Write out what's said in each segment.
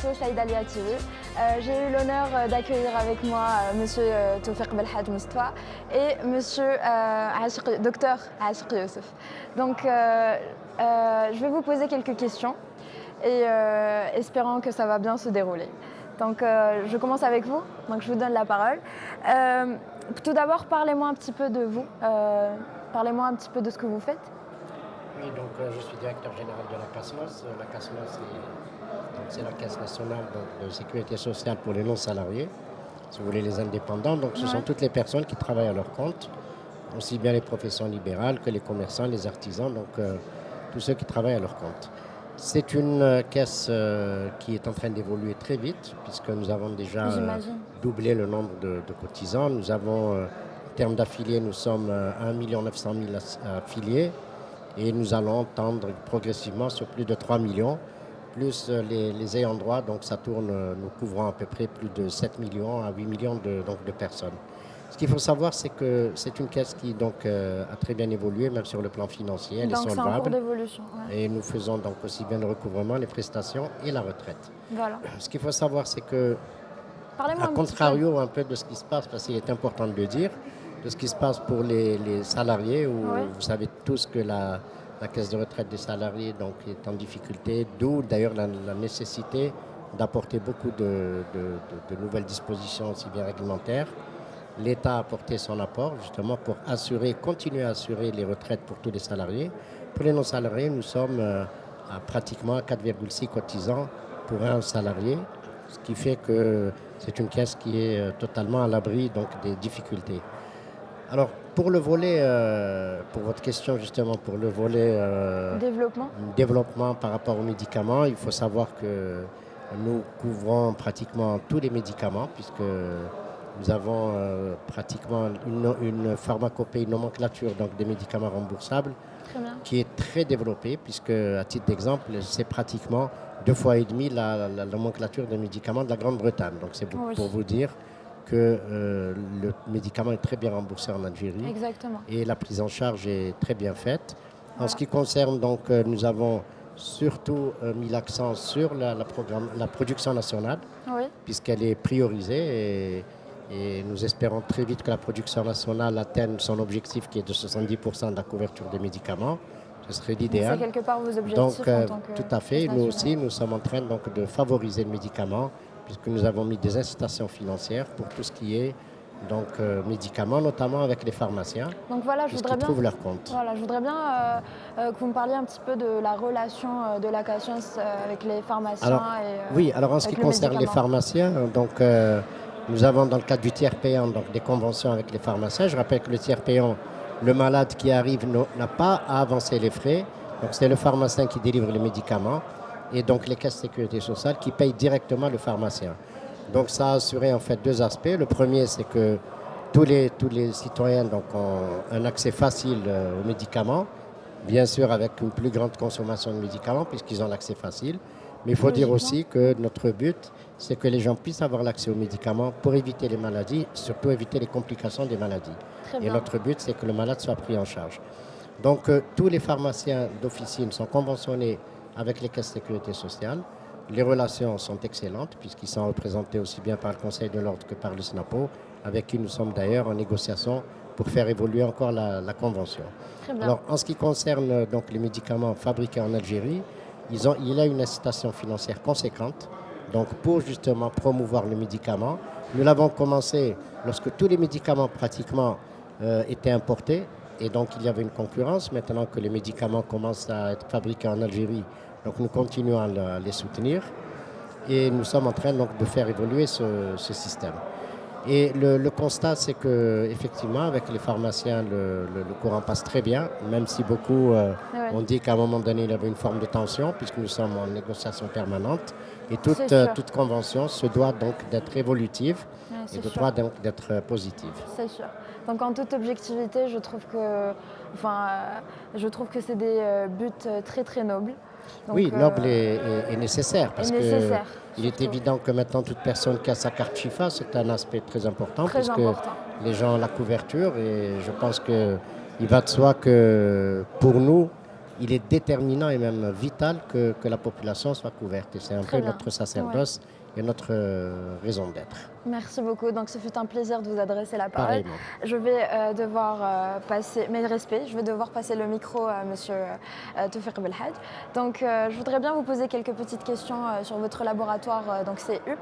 plateau Saïd Alia TV. J'ai eu l'honneur d'accueillir avec moi Monsieur Tawfiq Belhadj Moustapha et Monsieur Docteur Achiq Youssef. Donc, je vais vous poser quelques questions et espérant que ça va bien se dérouler. Donc, je commence avec vous. Donc, je vous donne la parole. Tout d'abord, parlez-moi un petit peu de vous. Parlez-moi un petit peu de ce que vous faites. Oui, donc je suis directeur général de la CASMOS. La CASMOS, c'est la Caisse nationale de sécurité sociale pour les non-salariés, si vous voulez, les indépendants. Donc ce sont toutes les personnes qui travaillent à leur compte, aussi bien les professions libérales que les commerçants, les artisans, donc tous ceux qui travaillent à leur compte. C'est une caisse qui est en train d'évoluer très vite, puisque nous avons déjà doublé le nombre de cotisants. Nous avons, en termes d'affiliés, nous sommes à 1 900 000 affiliés. Et nous allons tendre progressivement sur plus de 3 millions, plus les ayants droit. Donc ça tourne, nous couvrons à peu près plus de 7 millions à 8 millions de personnes. Ce qu'il faut savoir, c'est que c'est une caisse qui donc, a très bien évolué, même sur le plan financier. Elle est solvable. Donc c'est en cours d'évolution. Ouais. Et nous faisons donc aussi bien le recouvrement, les prestations et la retraite. Voilà. Ce qu'il faut savoir, c'est que, à contrario un peu de ce qui se passe, parce qu'il est important de le dire, de ce qui se passe pour les salariés, où vous savez tous que la caisse de retraite des salariés donc, est en difficulté, d'où d'ailleurs la nécessité d'apporter beaucoup de nouvelles dispositions, aussi bien réglementaires. L'État a apporté son apport justement pour continuer à assurer les retraites pour tous les salariés. Pour les non-salariés, nous sommes à pratiquement 4,6 cotisants pour un salarié, ce qui fait que c'est une caisse qui est totalement à l'abri donc, des difficultés. Alors, pour le volet, pour votre question justement, pour le volet développement par rapport aux médicaments, il faut savoir que nous couvrons pratiquement tous les médicaments puisque nous avons pratiquement une pharmacopée, une nomenclature donc des médicaments remboursables qui est très développée puisque, à titre d'exemple, c'est pratiquement 2,5 fois la nomenclature des médicaments de la Grande-Bretagne. Donc, c'est pour vous dire que le médicament est très bien remboursé en Algérie. Exactement. Et la prise en charge est très bien faite. En ce qui concerne, donc, nous avons surtout mis l'accent sur la production nationale, puisqu'elle est priorisée et nous espérons très vite que la production nationale atteigne son objectif qui est de 70% de la couverture des médicaments. Ce serait l'idéal. C'est quelque part vos objectifs donc, en tant que tout à fait. Nous aussi, nous sommes en train donc, de favoriser le médicament, puisque nous avons mis des incitations financières pour tout ce qui est donc, médicaments, notamment avec les pharmaciens, donc voilà, qui trouvent leur compte. Voilà, je voudrais bien que vous me parliez un petit peu de la relation de la CASMOS avec les pharmaciens. Oui, alors en ce qui concerne les pharmaciens, donc, nous avons dans le cadre du tiers payant donc, des conventions avec les pharmaciens. Je rappelle que le tiers payant, le malade qui arrive n'a pas à avancer les frais, donc c'est le pharmacien qui délivre les médicaments. Et donc les caisses de sécurité sociale qui payent directement le pharmacien. Donc ça a assuré en fait deux aspects. Le premier, c'est que tous les citoyens donc, ont un accès facile aux médicaments, bien sûr avec une plus grande consommation de médicaments puisqu'ils ont l'accès facile. Mais il faut dire aussi que notre but, c'est que les gens puissent avoir l'accès aux médicaments pour éviter les maladies, surtout éviter les complications des maladies. Et notre but, c'est que le malade soit pris en charge. Donc tous les pharmaciens d'officine sont conventionnés avec les caisses de sécurité sociale. Les relations sont excellentes puisqu'ils sont représentés aussi bien par le Conseil de l'Ordre que par le SNAPO, avec qui nous sommes d'ailleurs en négociation pour faire évoluer encore la convention. Alors, en ce qui concerne donc, les médicaments fabriqués en Algérie, il y a une incitation financière conséquente donc, pour justement promouvoir le médicament. Nous l'avons commencé lorsque tous les médicaments pratiquement étaient importés et donc il y avait une concurrence. Maintenant que les médicaments commencent à être fabriqués en Algérie, donc nous continuons à les soutenir et nous sommes en train donc, de faire évoluer ce système. Et le constat, c'est qu'effectivement, avec les pharmaciens, le courant passe très bien, même si beaucoup ont dit qu'à un moment donné, il y avait une forme de tension, puisque nous sommes en négociation permanente. Et toute convention se doit donc d'être évolutive et doit donc d'être positive. C'est sûr. Donc en toute objectivité, je trouve que c'est des buts très très nobles. Donc, oui, noble et nécessaire, parce qu'il est évident que maintenant toute personne qui a sa carte FIFA, c'est un aspect très important, puisque les gens ont la couverture et je pense qu'il va de soi que pour nous, il est déterminant et même vital que la population soit couverte. Et c'est un peu notre sacerdoce et notre raison d'être. Merci beaucoup. Donc, ce fut un plaisir de vous adresser la parole. Pareillement. Je vais devoir passer, mes respects, je vais devoir passer le micro à Monsieur Toufiq Belhadj. Donc, je voudrais bien vous poser quelques petites questions sur votre laboratoire. Donc, c'est UP.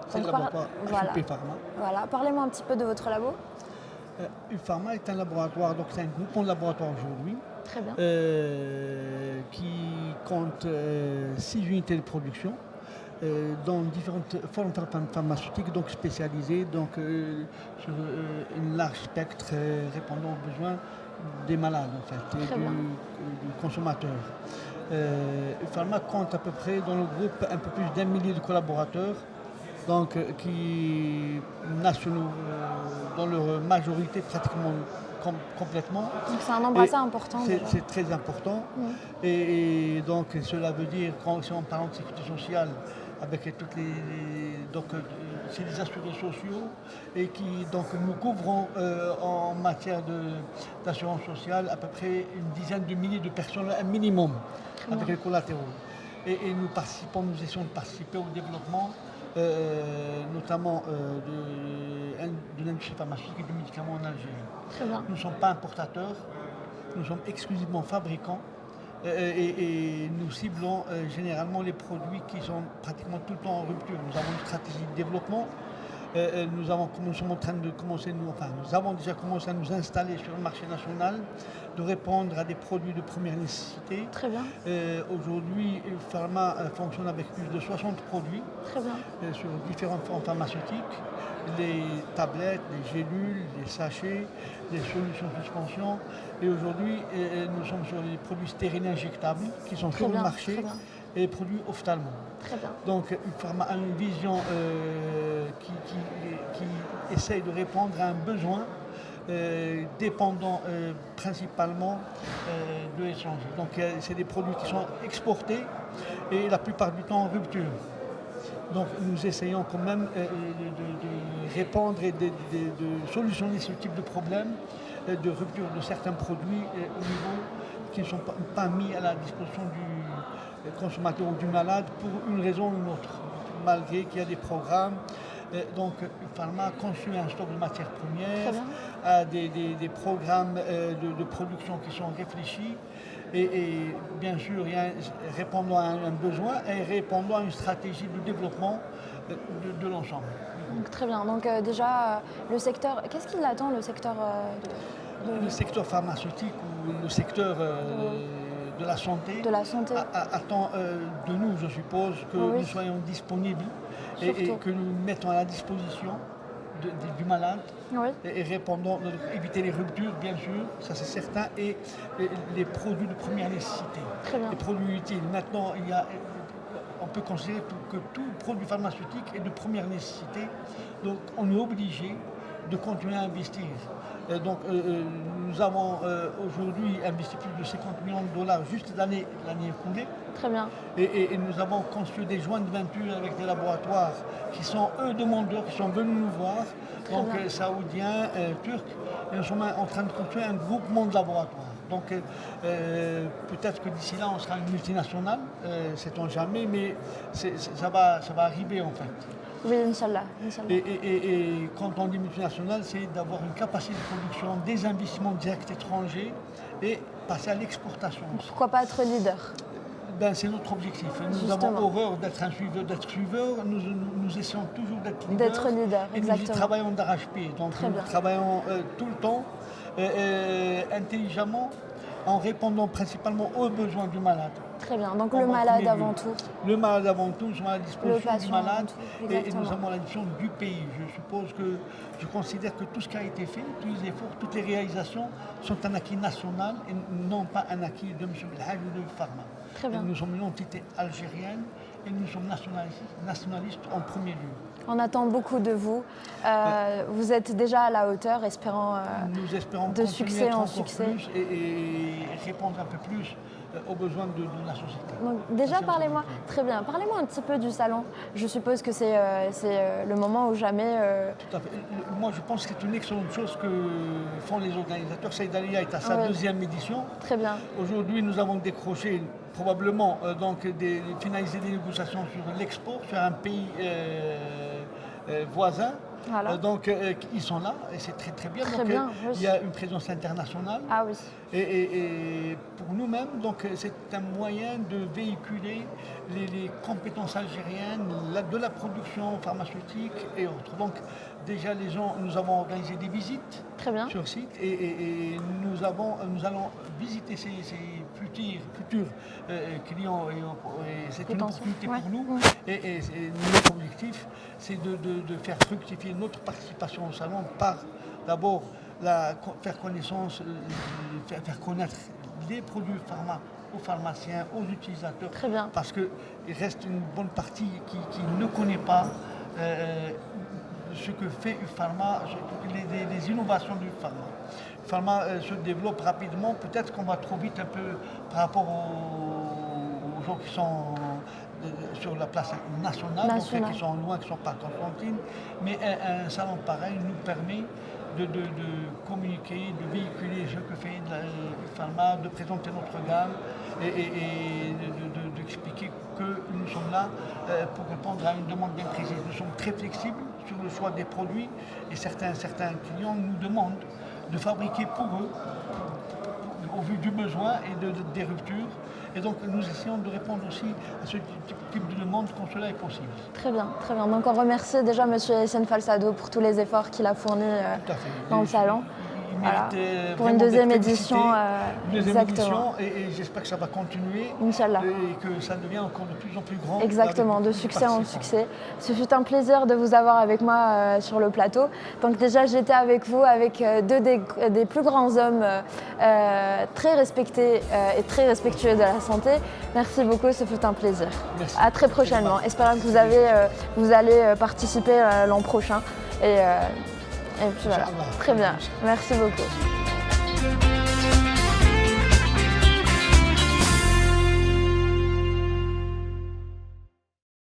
C'est le laboratoire UP Pharma. Voilà. Parlez-moi un petit peu de votre labo. UP Pharma est un laboratoire, donc c'est un groupement de laboratoires aujourd'hui. Très bien. Qui compte 6 unités de production. Dans différentes formes pharmaceutiques, donc spécialisées, donc sur un large spectre répondant aux besoins des malades en fait, et du consommateur. Pharma compte à peu près dans le groupe un peu plus d'1 millier de collaborateurs, donc qui nationaux dans leur majorité pratiquement complètement. Donc c'est un nombre assez important. C'est très important. Et donc cela veut dire, si on parle de sécurité sociale, avec toutes donc c'est des assurés sociaux et qui donc nous couvrons en matière d'assurance sociale à peu près une dizaine de milliers de personnes, un minimum, avec les collatéraux. Et nous essayons de participer au développement notamment de l'industrie pharmaceutique et du médicament en Algérie. Très bien. Nous ne sommes pas importateurs, nous sommes exclusivement fabricants. Et nous ciblons généralement les produits qui sont pratiquement tout le temps en rupture. Nous avons une stratégie de développement. Nous avons déjà commencé à nous installer sur le marché national, de répondre à des produits de première nécessité. Très bien. Aujourd'hui, Pharma fonctionne avec plus de 60 produits. Très bien. Sur différentes formes pharmaceutiques, les tablettes, les gélules, les sachets, les solutions de suspension. Et aujourd'hui, nous sommes sur les produits stériles injectables qui sont sur le marché et les produits ophtalmo. Très bien. Donc, Pharma a une vision qui essaye de répondre à un besoin dépendant principalement de l'étranger. Donc, c'est des produits qui sont exportés et la plupart du temps en rupture. Donc nous essayons quand même de répondre et de solutionner ce type de problème de rupture de certains produits au niveau qui ne sont pas mis à la disposition du consommateur ou du malade pour une raison ou une autre, malgré qu'il y a des programmes. Donc Pharma a conçu un stock de matières premières, a des programmes de production qui sont réfléchis. Et bien sûr, répondant à un besoin et répondant à une stratégie de développement de l'ensemble. Donc, très bien. Donc déjà, le secteur, qu'est-ce qu'il attend, le secteur Le secteur pharmaceutique ou le secteur de la santé, attend de nous, je suppose, que nous soyons disponibles et que nous mettons à la disposition du malade et répondant, éviter les ruptures bien sûr, ça c'est certain, et les produits de première nécessité, les produits utiles. Maintenant, on peut considérer que tout produit pharmaceutique est de première nécessité, donc on est obligé de continuer à investir. Donc nous avons aujourd'hui investi plus de 50 millions de dollars juste l'année écoulée. Très bien. Et nous avons construit des joints de venture avec des laboratoires qui sont eux demandeurs, qui sont venus nous voir, donc saoudiens, turcs, et nous sommes en train de construire un groupement de laboratoires. Donc peut-être que d'ici là on sera une multinationale, sait-on jamais, mais ça va arriver en fait. Oui, Inch'Allah. Et quand on dit multinationale, c'est d'avoir une capacité de production, des investissements directs étrangers et passer à l'exportation. Pourquoi pas être leader? C'est notre objectif. Nous avons horreur d'être un suiveur, nous essayons toujours d'être leader. Et nous y travaillons d'arrache-pied. Donc nous travaillons tout le temps, intelligemment, en répondant principalement aux besoins du malade. Très bien, donc le malade avant tout. Le malade avant tout, nous sommes à la disposition du malade et nous sommes à la disposition du pays. Je considère que tout ce qui a été fait, tous les efforts, toutes les réalisations sont un acquis national et non pas un acquis de M. Belhadj ou de Pharma. Très bien. Nous sommes une entité algérienne et nous sommes nationalistes en premier lieu. On attend beaucoup de vous. Vous êtes déjà à la hauteur, espérant nous espérons de succès en succès. Et répondre un peu plus aux besoins de la société. Donc déjà, parlez-moi, très bien, parlez-moi un petit peu du salon. Je suppose que c'est le moment ou jamais. Tout à fait. Moi, je pense que c'est une excellente chose que font les organisateurs. Saïd Alia est à sa deuxième édition. Très bien. Aujourd'hui, nous avons décroché probablement finaliser des négociations sur l'export, sur un pays voisin. Voilà. Ils sont là et c'est très très bien. Très bien, oui. Il y a une présence internationale. Ah oui. Et pour nous-mêmes, c'est un moyen de véhiculer les compétences algériennes de la production pharmaceutique et autres. Donc déjà nous avons organisé des visites sur site et nous allons visiter ces futurs clients et c'est une opportunité pour nous. Et notre objectif, c'est de faire fructifier notre participation au salon par d'abord faire connaissance, faire connaître les produits pharma aux pharmaciens, aux utilisateurs. Très bien. Parce qu'il reste une bonne partie qui ne connaît pas ce que fait Pharma, les innovations du pharma. Le pharma se développe rapidement, peut-être qu'on va trop vite un peu par rapport aux gens qui sont sur la place nationale, donc qui sont loin, qui ne sont pas à Constantine. Mais un salon pareil nous permet de communiquer, de véhiculer ce que fait le pharma, de présenter notre gamme et d'expliquer que nous sommes là pour répondre à une demande bien précise. Nous sommes très flexibles sur le choix des produits et certains clients nous demandent de fabriquer pour eux au vu du besoin et des ruptures. Et donc nous essayons de répondre aussi à ce type de demande quand cela est possible. Très bien, très bien. Donc on remercie déjà M. Essène Falsado pour tous les efforts qu'il a fournis dans le salon. Voilà. Pour une deuxième édition. Exactement. Et j'espère que ça va continuer. Inch'Allah. Et que ça devient encore de plus en plus grand. Exactement, de succès en succès. Ce fut un plaisir de vous avoir avec moi sur le plateau. Donc déjà, j'étais avec vous, avec deux des plus grands hommes très respectés et très respectueux de la santé. Merci beaucoup, ce fut un plaisir. Merci. À très prochainement. Espérons que vous allez participer l'an prochain. Et puis voilà, très bien. Merci beaucoup.